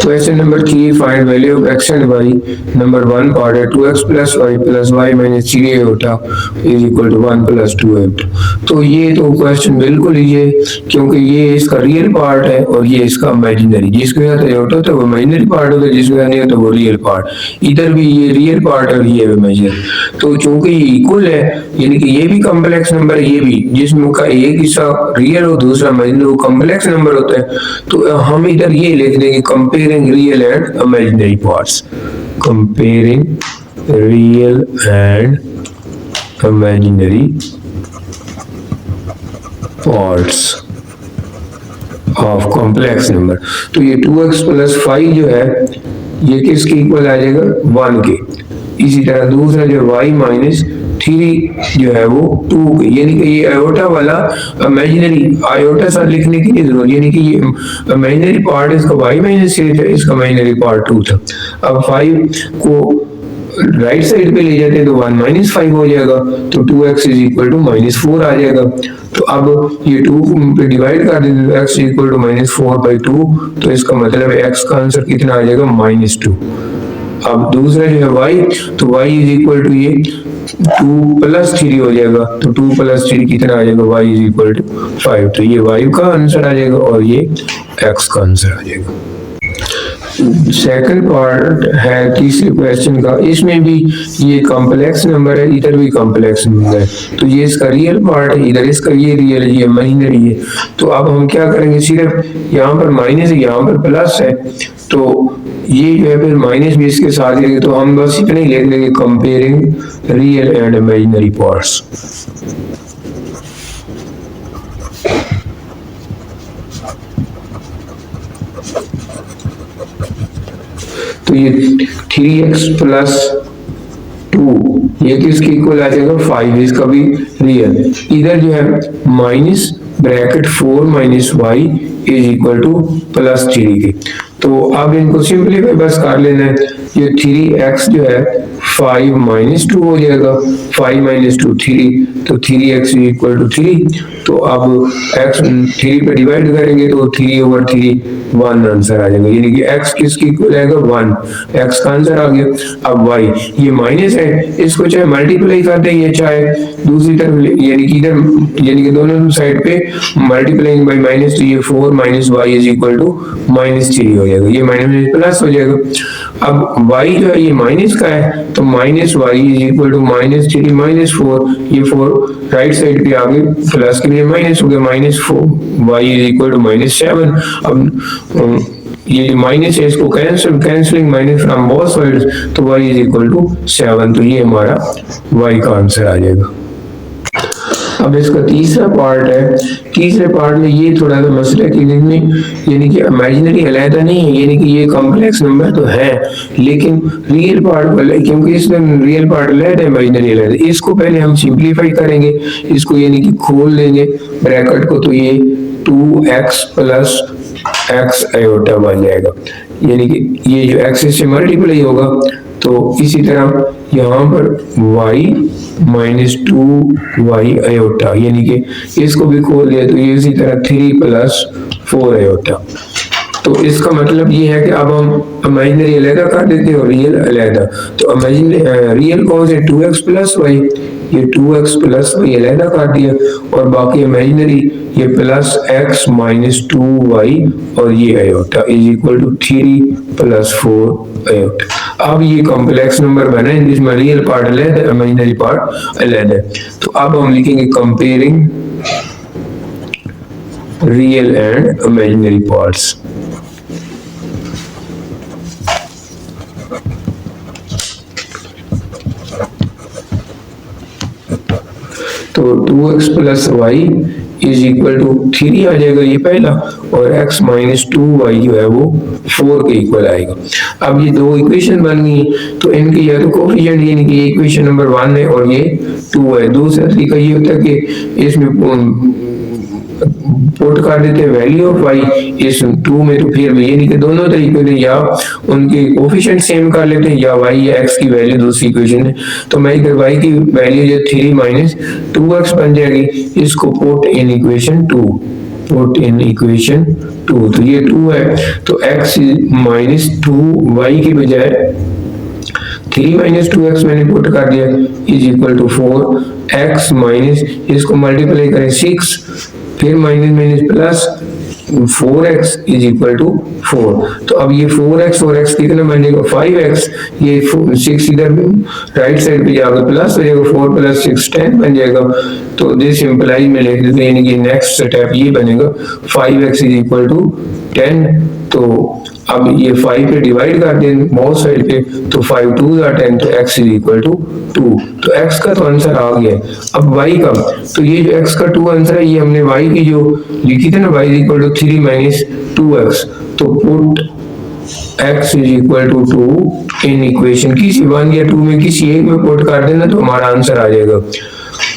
Question number 3, find value of x and y। Number 1 part है 2x plus y plus y minus 3 iota is equal to 1 plus 2 iota. तो ये तो question बिल्कुल ही है, क्योंकि ये इसका रियल पार्ट है और ये इसका इमेजिनरी। जिसके साथ आयोटा होता है वो इमेजिनरी पार्ट होता है, जिसके साथ नहीं होता वो रियल पार्ट। इधर भी ये रियल पार्ट है और ये इमेजिनरी। तो चूंकि ये इक्वल है, यानी कि ये भी कॉम्प्लेक्स नंबर है, ये भी, जिसमें का एक हिस्सा रियल और दूसरा इमेजिनरी, वो कॉम्प्लेक्स नंबर होता है। तो हम इधर ये लिख देंगे comparing real and imaginary parts. Comparing real and imaginary parts of complex number. तो ये 2x प्लस 5 जो है ये किसके इक्वल आ जाएगा, 1 के। इसी तरह दूसरा जो y माइनस 3 जो है वो 2 के, यानी कि ये आयोटा वाला इमेजिनरी आयोटा साथ लिखने की जरूरत, यानी कि ये इमेजिनरी पार्ट इसका y माइनस 3 था, इसका इमेजिनरी पार्ट 2 था। अब 5 को राइट साइड पे ले जाते हैं तो 1 माइनस 5 हो जाएगा, तो 2x is equal to minus 4 आ जाएगा। तो अब ये 2 पे डिवाइड कर देते तो x इक्वल टू माइनस 4/2, तो इसका मतलब है x का आंसर कितना आ जाएगा, -2। अब दूसरा जो है y, तो y इज इक्वल टू ये 2 प्लस 3 हो जाएगा, तो 2 प्लस 3 कितना आ जाएगा, y इज इक्वल टू 5। तो ये y का आंसर आ जाएगा और ये x का आंसर आ जाएगा। सेकंड पार्ट है तीसरे क्वेश्चन का, इसमें भी ये कॉम्प्लेक्स नंबर है, इधर भी कॉम्प्लेक्स नंबर है। तो ये इसका रियल पार्ट है, इधर इसका ये रियल है, ये इमेजिनरी है। तो अब हम क्या करेंगे, सिर्फ यहाँ पर माइनस है, यहाँ पर प्लस है, तो ये जो है फिर माइनस भी इसके साथ लेंगे। तो हम बस इतना ही लिख लेंगे comparing real and imaginary parts. तो ये 3x प्लस 2 ये किसके इक्वल आ जाएगा, 5, इसका भी रियल। इधर जो है minus bracket 4 minus y is equal to plus 3 के। तो अब इनको सिंपलीफाई बस कर लेना है। ये 3x जो है 5 माइनस 2 हो जाएगा, 5 माइनस 2 3, तो 3x इज इक्वल टू 3। तो अब x 3 पे डिवाइड करेंगे तो 3/3 1 आंसर आ जाएगा, यानी कि x किसके इक्वल आएगा, 1, x का आंसर आ गया। अब y ये माइनस है, इसको चाहे मल्टीप्लाई कर दें या चाहे दूसरी तरफ, यानी कि इधर, यानी कि दोनों साइड पे मल्टीप्लाइंग बाय माइनस, तो ये 4 minus y is equal to -3 हो जाएगा, ये माइनस प्लस हो जाएगा। अब y जो है ये माइनस का है, तो minus y is equal to -3 -4, ये 4 राइट साइड पे आ गए, प्लस के लिए माइनस हो गया, -4 y इज इक्वल टू -7। अब ये माइनस है, इसको cancelling minus from both sides, तो y इज इक्वल टू 7। तो ये हमारा y का आंसर आ जाएगा। अब इसका तीसरा पार्ट है, तीसरे पार्ट में ये थोड़ा सा मसला कि यानी कि इमेजिनरी अलहदा नहीं है, यानी कि ये कॉम्प्लेक्स नंबर तो है लेकिन रियल पार्ट वाला, क्योंकि इसमें रियल पार्ट अलहदा है इमेजिनरी अलहदा। इसको पहले हम सिंप्लीफाई करेंगे, इसको यानी कि खोल देंगे ब्रैकेट को, तो ये 2x प्लस x आयोटा बन जाएगा, यानी कि ये जो x से मल्टीप्लाई होगा। तो इसी तरह यहाँ पर y माइनस 2y आयोटा, यानी कि इसको भी खोल दिया तो ये इसी तरह 3 प्लस 4 आयोटा। तो इसका मतलब ये है कि अब हम इमेजिनरी अलहदा कर देते हैं और रियल अलहदा। तो इमेजिनरी रियल कौन से, 2x प्लस वाई, ये 2x प्लस वाई अलहदा कर दिया, और बाकी इमेजिनरी ये प्लस x माइनस 2y और ये iota is equal to 3 plus 4 iota. अब ये कॉम्प्लेक्स नंबर बना है जिसमें रियल पार्ट अलग है, इमेजिनरी पार्ट अलग है। तो अब हम लिखेंगे comparing real and imaginary parts. तो 2x plus y is equal to 3 आ जाएगा ये पहला, और x माइनस 2y जो है वो 4 के इक्वल आएगा। अब ये दो इक्वेशन बन गई, तो इनकी या तो कोफिशिएंट, यानी कि इक्वेशन नंबर 1 है और ये 2 है। दूसरा तरीका ये होता है कि इसमें पुट कर देते हैं वैल्यू ऑफ y इस 2 में, तो फिर यानी कि दोनों तरीके से या उनके कोफिशिएंट सेम कर लेते हैं या y या x की वैल्यू दूसरी इक्वेशन है। तो मैं इधर y की वैल्यू जो 3 माइनस 2x बन जाएगी, इसको put in equation 2, put in equation 2, तो ये 2 है तो x माइनस 2y की बजाय 3 माइनस 2x मैंने पुट कर दिया is equal to 4, x minus इसको मल्टीप्लाई करें 6, फिर minus minus plus 4x is equal to 4। तो अब ये 4x और x कितना बन जाएगा 5x, ये 6 इधर राइट साइड पे जाकर प्लस हो जाएगा, 4 प्लस 6 10 बन जाएगा। तो दिस इंप्लाइज में लिख देते हैं यानी कि नेक्स्ट स्टेप ये बनेगा 5x इज इक्वल टू 10। तो अब ये 5 पे डिवाइड कर दें बोथ साइड पे, तो 5 2 10, तो x इज इक्वल टू 2। तो x का तो आंसर आ गया। अब y का, तो ये जो x का 2 आंसर है ये हमने y की जो लिखी थी ना y is equal to 3 minus 2x, तो put x is equal to 2 in equation किसी 1 या 2 में किसी एक में पुट कर देना तो हमारा आंसर आ जाएगा।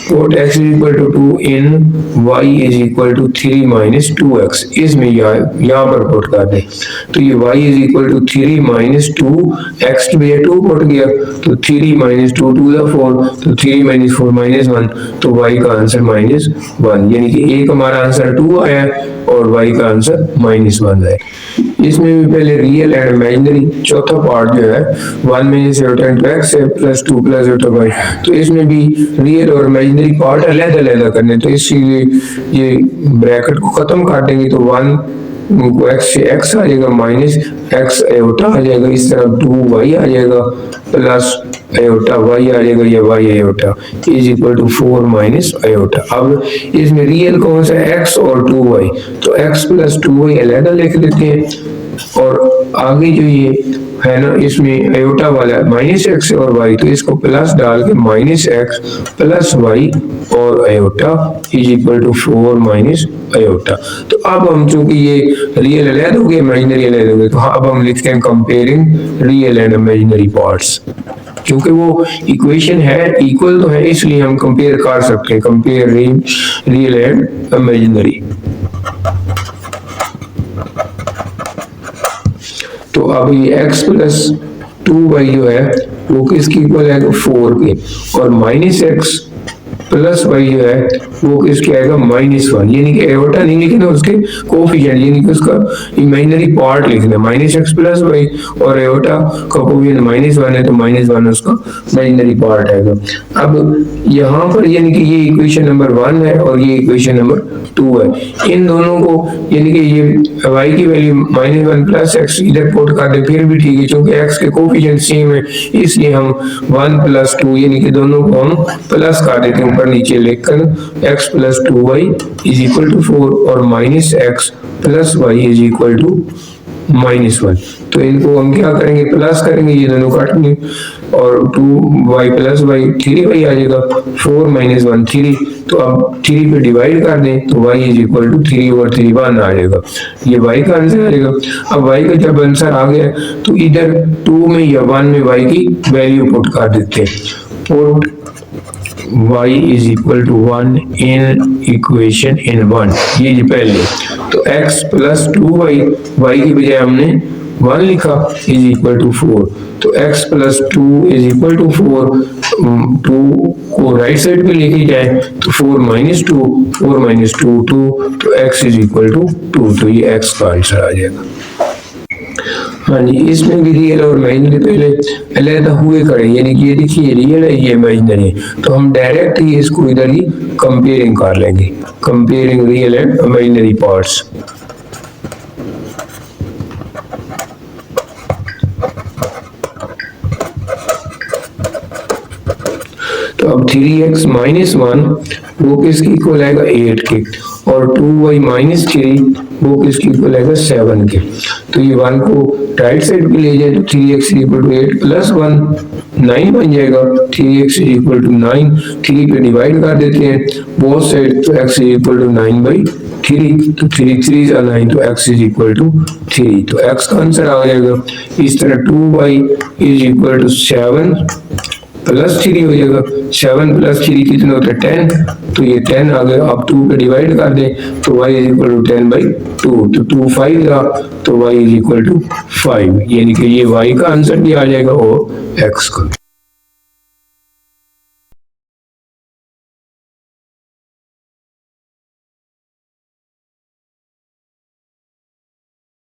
Put x is equal to 2 in y is equal to 3 minus 2x, इसमें यहाँ पर पुट कर दें तो ये y is equal to 3 minus 2, x की बजाय 2 पुट गया तो 3 माइनस 2 2 4, तो 3 माइनस 4 माइनस 1, तो y का आंसर माइनस 1, यानी कि एक हमारा आंसर 2 आया और y का आंसर माइनस 1 है। इसमें भी पहले रियल एंड इमेजिनरी चौथा पार्ट जो है 1 माइनस x है प्लस 2 प्लस y, तो इसमें भी रियल और इमेजिनरी पार्ट अलग-अलग करने, तो इसीलिए ये ब्रैकेट को खत्म कर देंगे तो 1 को x से x आ जाएगा माइनस x आयोटा आ जाएगा, इस तरह 2y आ जाएगा प्लस आयोटा y आ जाएगा, ये y iota is equal to 4 minus iota. अब इसमें रियल कौन सा है x और 2y, तो x प्लस 2y अलग लिख देते हैं और आगे जो ये है ना इसमें आयोटा वाला माइनस x और y, तो इसको प्लस डाल के माइनस x प्लस y और iota is equal to 4 minus iota. तो अब हम चूंकि ये रियल अलग हो गए इमेजिनरी अलग हो गए, तो अब हम लिखते हैं comparing real and imaginary parts, क्योंकि वो इक्वेशन है इक्वल तो है इसलिए हम कंपेयर कर सकते हैं, कंपेयर रियल एंड इमेजिनरी। तो अब ये x प्लस 2y जो है वो किसकी इक्वल है 4 के, और माइनस x प्लस y जो है वो किसके आएगा -1, यानी कि आयोटा नहीं लिखना उसके कोफिशिएंट, यानी कि उसका इमेजिनरी पार्ट लिखना माइनस x प्लस y, और आयोटा का कोफिशिएंट -1 है तो -1 उसका इमेजिनरी पार्ट आएगा। अब यहाँ पर यानी कि ये इक्वेशन नंबर 1 है और ये इक्वेशन नंबर 2 है, इन दोनों को यानी कि ये y की वैल्यू -1 प्लस x इधर पुट कर दे फिर भी ठीक है, क्योंकि x के कोफिशिएंट सेम है इसलिए हम 1 प्लस 2 यानी कि दोनों को हम प्लस कर देते हैं ऊपर नीचे लिखकर x plus 2y is equal to 4 और minus x plus y is equal to -1। तो इनको हम क्या करेंगे प्लस करेंगे, ये दोनों काटेंगे और 2y प्लस y 3y आ जाएगा, 4 माइनस 1 3, तो अब 3 पे डिवाइड कर दें तो y इज इक्वल टू 3 और 3 1 आ जाएगा, ये y का आंसर आ जाएगा। अब y का जब आंसर आ गया तो इधर 2 में या 1 में y की वैल्यू पुट कर देते हैं, put y is equal to 1 in equation in 1, ये पहले तो x प्लस 2y y की बजाय हमने 1 लिखा इज इक्वल टू 4, तो x plus 2 is equal to 4, 2 को राइट साइड पे लेके जाए तो 4 माइनस 2 4 माइनस 2 2, तो x इज इक्वल टू 2, तो ये x का आंसर आ जाएगा। हाँ जी, इसमें भी रियल और इमेजिनरी पहले अलग हुए खड़े, यानी कि ये देखिए रियल है ये इमेजिनरी है, तो हम डायरेक्ट ही इसको इधर ही कंपेयरिंग कर लेंगे, comparing real and imaginary parts. तो अब 3x माइनस 1 वो किसकी इक्वल आएगा 8 के, और 2y माइनस 3 वो किसकी इक्वल आएगा 7 के। तो ये 1 को राइट साइड पे ले जाए तो 3x इक्वल टू 8 प्लस 1 9 बन जाएगा, 3x इक्वल टू 9, 3 पे डिवाइड कर देते हैं बोथ साइड, तो x इक्वल टू 9/3, तो 3 3 जा 9, तो x इज इक्वल टू 3, तो x का आंसर आ जाएगा। इस तरह 2y is equal to 7 plus 3 हो जाएगा, 7 प्लस 3 कितना होता है 10, तो ये 10 आ गया। अब 2 पे डिवाइड कर दें तो y इज इक्वल टू 10/2, तो 2 5 था तो y इज इक्वल टू 5, यानी कि ये y का आंसर भी आ जाएगा और x का।